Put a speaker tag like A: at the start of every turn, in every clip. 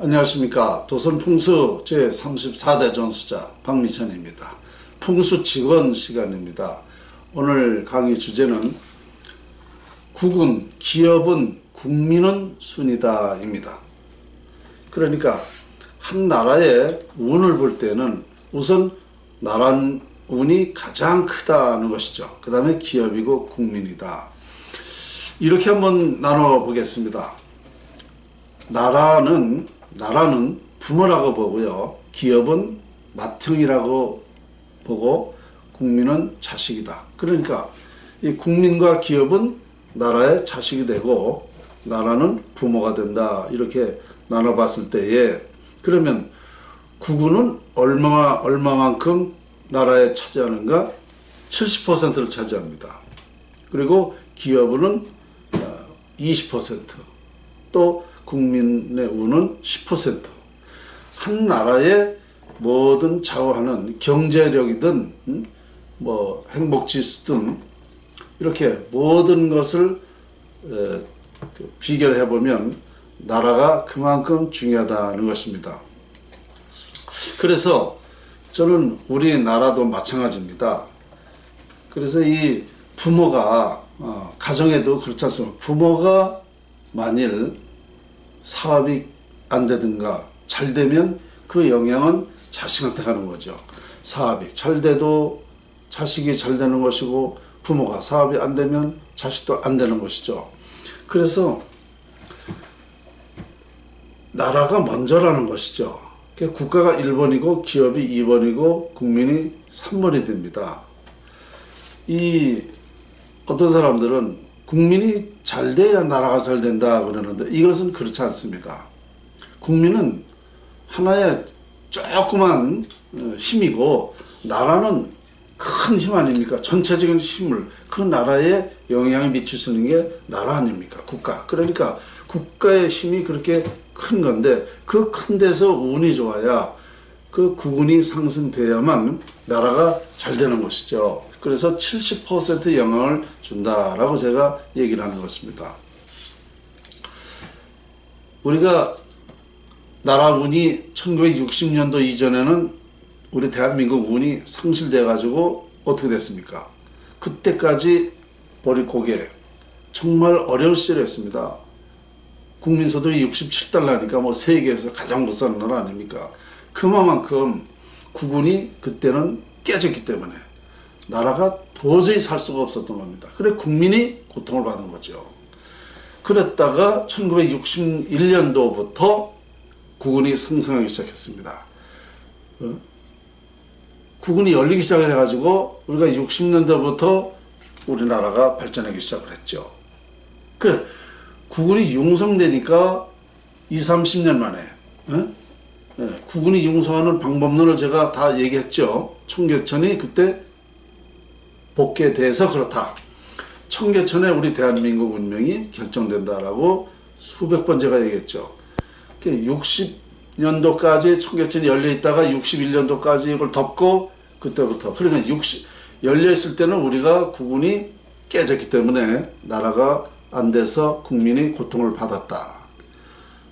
A: 안녕하십니까. 도선풍수 제34대 전수자 박미천입니다. 풍수 직원 시간입니다. 오늘 강의 주제는 국은, 기업은, 국민은 순이다 입니다. 그러니까 한 나라의 운을 볼 때는 우선 나라 운이 가장 크다는 것이죠. 그 다음에 기업이고 국민이다. 이렇게 한번 나눠 보겠습니다. 나라는 부모라고 보고요. 기업은 맏형이라고 보고 국민은 자식이다. 그러니까 이 국민과 기업은 나라의 자식이 되고 나라는 부모가 된다. 이렇게 나눠봤을 때에 그러면 국군은 얼마만큼 나라에 차지하는가? 70%를 차지합니다. 그리고 기업은 20%, 또 국민의 운은 10%. 한 나라의 모든 좌우하는 경제력이든 행복지수든 이렇게 모든 것을 비교를 해보면 나라가 그만큼 중요하다는 것입니다. 그래서 저는 우리나라도 마찬가지입니다. 그래서 이 부모가 가정에도 그렇지 않습니까? 부모가 만일 사업이 안 되든가 잘 되면 그 영향은 자식한테 가는 거죠. 사업이 잘 돼도 자식이 잘 되는 것이고 부모가 사업이 안 되면 자식도 안 되는 것이죠. 그래서 나라가 먼저라는 것이죠. 국가가 1번이고 기업이 2번이고 국민이 3번이 됩니다. 어떤 사람들은 국민이 잘 돼야 나라가 잘 된다 그러는데 이것은 그렇지 않습니다. 국민은 하나의 조그만 힘이고 나라는 큰 힘 아닙니까? 전체적인 힘을 그 나라에 영향을 미칠 수 있는 게 나라 아닙니까? 국가. 그러니까 국가의 힘이 그렇게 큰 건데 그 큰 데서 운이 좋아야 그 국운이 상승돼야만 나라가 잘 되는 것이죠. 그래서 70% 영향을 준다라고 제가 얘기를 하는 것입니다. 우리가 나라 운이 1960년도 이전에는 우리 대한민국 운이 상실돼 가지고 어떻게 됐습니까? 그때까지 보릿고개 정말 어려운 시절이었습니다. 국민소득이 67달러니까 뭐 세계에서 가장 못 사는 나라 아닙니까? 그만큼 국운이 그때는 깨졌기 때문에 나라가 도저히 살 수가 없었던 겁니다. 그래 국민이 고통을 받은 거죠. 그랬다가 1961년도부터 국운이 상승하기 시작했습니다. 국운이 열리기 시작을 해가지고 우리가 60년대부터 우리나라가 발전하기 시작을 했죠. 그래 국운이 융성되니까 20-30년 만에 국운이 융성하는 방법론을 제가 다 얘기했죠. 청계천이 그때 복개돼서 그렇다. 청계천에 우리 대한민국 운명이 결정된다라고 수백 번 제가 얘기했죠. 60년도까지 청계천이 열려있다가 61년도까지 이걸 덮고 그때부터 그러니까 열려있을 때는 우리가 국운이 깨졌기 때문에 나라가 안 돼서 국민이 고통을 받았다.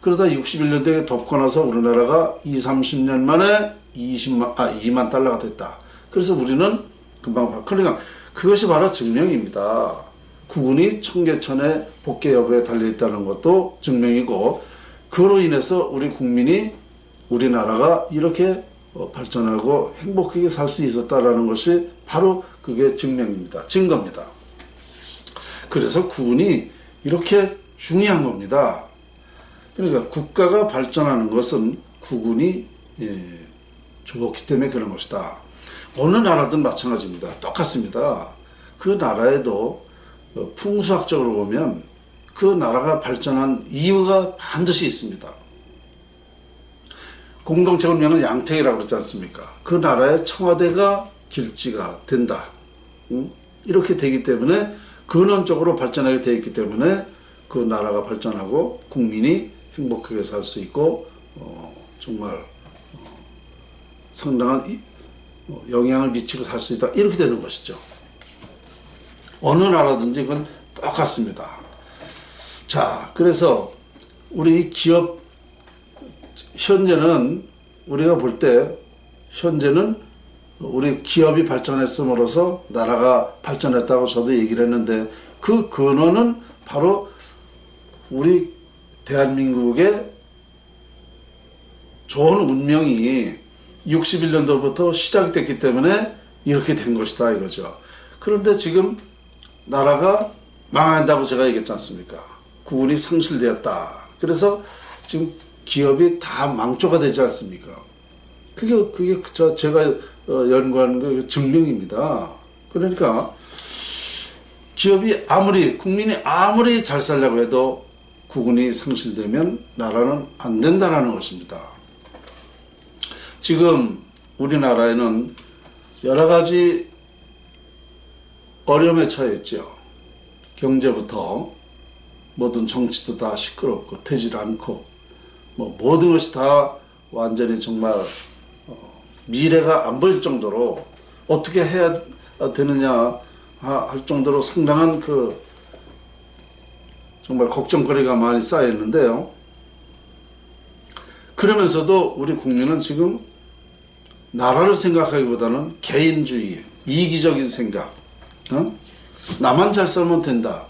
A: 그러다 61년도에 덮고 나서 우리나라가 20-30년 만에 2만 달러가 됐다. 그래서 우리는 금방 그러니까 그것이 바로 증명입니다. 국운이 청계천의 복개 여부에 달려있다는 것도 증명이고 그로 인해서 우리 국민이 우리나라가 이렇게 발전하고 행복하게 살 수 있었다라는 것이 바로 그게 증명입니다. 증거입니다. 그래서 국운이 이렇게 중요한 겁니다. 그러니까 국가가 발전하는 것은 국운이 좋기 때문에 그런 것이다. 어느 나라든 마찬가지입니다. 똑같습니다. 그 나라에도 풍수학적으로 보면 그 나라가 발전한 이유가 반드시 있습니다. 공동체 운명은 양택이라고 그러지 않습니까? 그 나라의 청와대가 길지가 된다. 이렇게 되기 때문에 근원적으로 발전하게 되어 있기 때문에 그 나라가 발전하고 국민이 행복하게 살 수 있고 정말 상당한 영향을 미치고 살 수 있다. 이렇게 되는 것이죠. 어느 나라든지 그건 똑같습니다. 자, 그래서 우리 기업 현재는 우리가 볼 때 현재는 우리 기업이 발전했음으로써 나라가 발전했다고 저도 얘기를 했는데 그 근원은 바로 우리 대한민국의 좋은 운명이 61년도부터 시작이 됐기 때문에 이렇게 된 것이다 이거죠. 그런데 지금 나라가 망한다고 제가 얘기했지 않습니까? 국운이 상실되었다. 그래서 지금 기업이 다 망조가 되지 않습니까? 그게 제가 연구한 그 증명입니다. 그러니까 기업이 국민이 아무리 잘 살려고 해도 국운이 상실되면 나라는 안 된다는 것입니다. 지금 우리나라에는 여러 가지 어려움에 처해 있죠. 경제부터 모든 정치도 다 시끄럽고 되질 않고 모든 것이 다 완전히 정말 미래가 안 보일 정도로 어떻게 해야 되느냐 할 정도로 상당한 정말 걱정거리가 많이 쌓여 있는데요. 그러면서도 우리 국민은 지금 나라를 생각하기보다는 개인주의, 이기적인 생각, 나만 잘 살면 된다.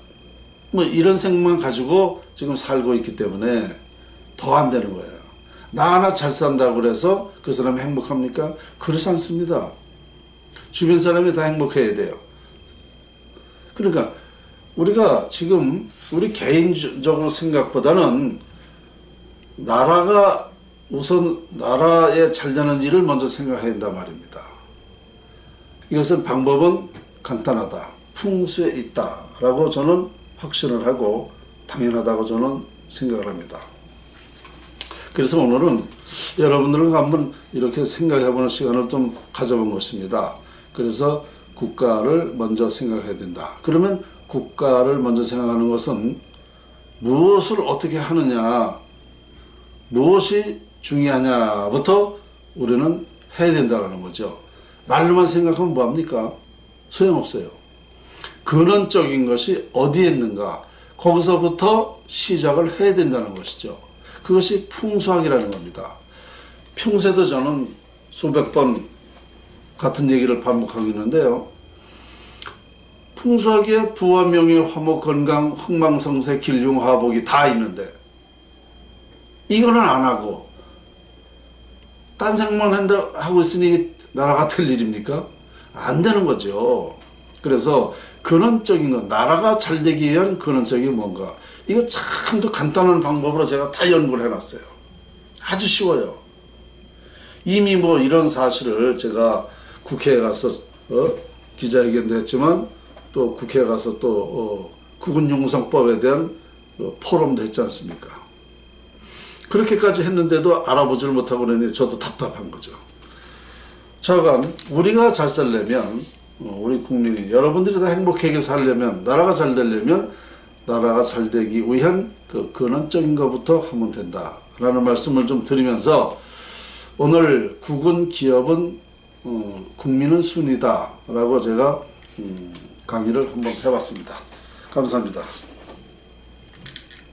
A: 이런 생각만 가지고 지금 살고 있기 때문에 더 안 되는 거예요. 나 하나 잘 산다고 그래서 그 사람이 행복합니까? 그렇지 않습니다. 주변 사람이 다 행복해야 돼요. 그러니까 우리가 지금 우리 개인적으로 생각보다는 나라가 우선 나라에 잘 되는 일을 먼저 생각해야 된단 말입니다. 이것은 방법은 간단하다. 풍수에 있다라고 저는 확신을 하고 당연하다고 저는 생각을 합니다. 그래서 오늘은 여러분들과 한번 이렇게 생각해보는 시간을 좀 가져본 것입니다. 그래서 국가를 먼저 생각해야 된다. 그러면 국가를 먼저 생각하는 것은 무엇을 어떻게 하느냐, 무엇이 중요하냐부터 우리는 해야 된다는 거죠. 말로만 생각하면 뭐합니까? 소용없어요. 근원적인 것이 어디에 있는가, 거기서부터 시작을 해야 된다는 것이죠. 그것이 풍수학이라는 겁니다. 평소에도 저는 수백 번 같은 얘기를 반복하고 있는데요. 풍수학에 부와 명예, 화목, 건강, 흥망성쇠, 길흉, 화복이 다 있는데 이거는 안 하고 딴 생각만 하고 있으니 나라가 될 일입니까? 안 되는 거죠. 그래서 근원적인 것, 나라가 잘 되기 위한 근원적인 뭔가, 이거 참도 간단한 방법으로 제가 다 연구를 해놨어요. 아주 쉬워요. 이미 이런 사실을 제가 국회에 가서 기자회견도 했지만 또 국회에 가서 또 국운융성법에 대한 포럼도 했지 않습니까? 그렇게까지 했는데도 알아보지를 못하고 그러니 저도 답답한 거죠. 자간 우리가 잘 살려면, 우리 국민이, 여러분들이 다 행복하게 살려면, 나라가 잘 되려면 나라가 잘 되기 위한 그 근원적인 것부터 하면 된다라는 말씀을 좀 드리면서 오늘 국은 기업은 국민은 순이다 라고 제가 강의를 한번 해봤습니다. 감사합니다.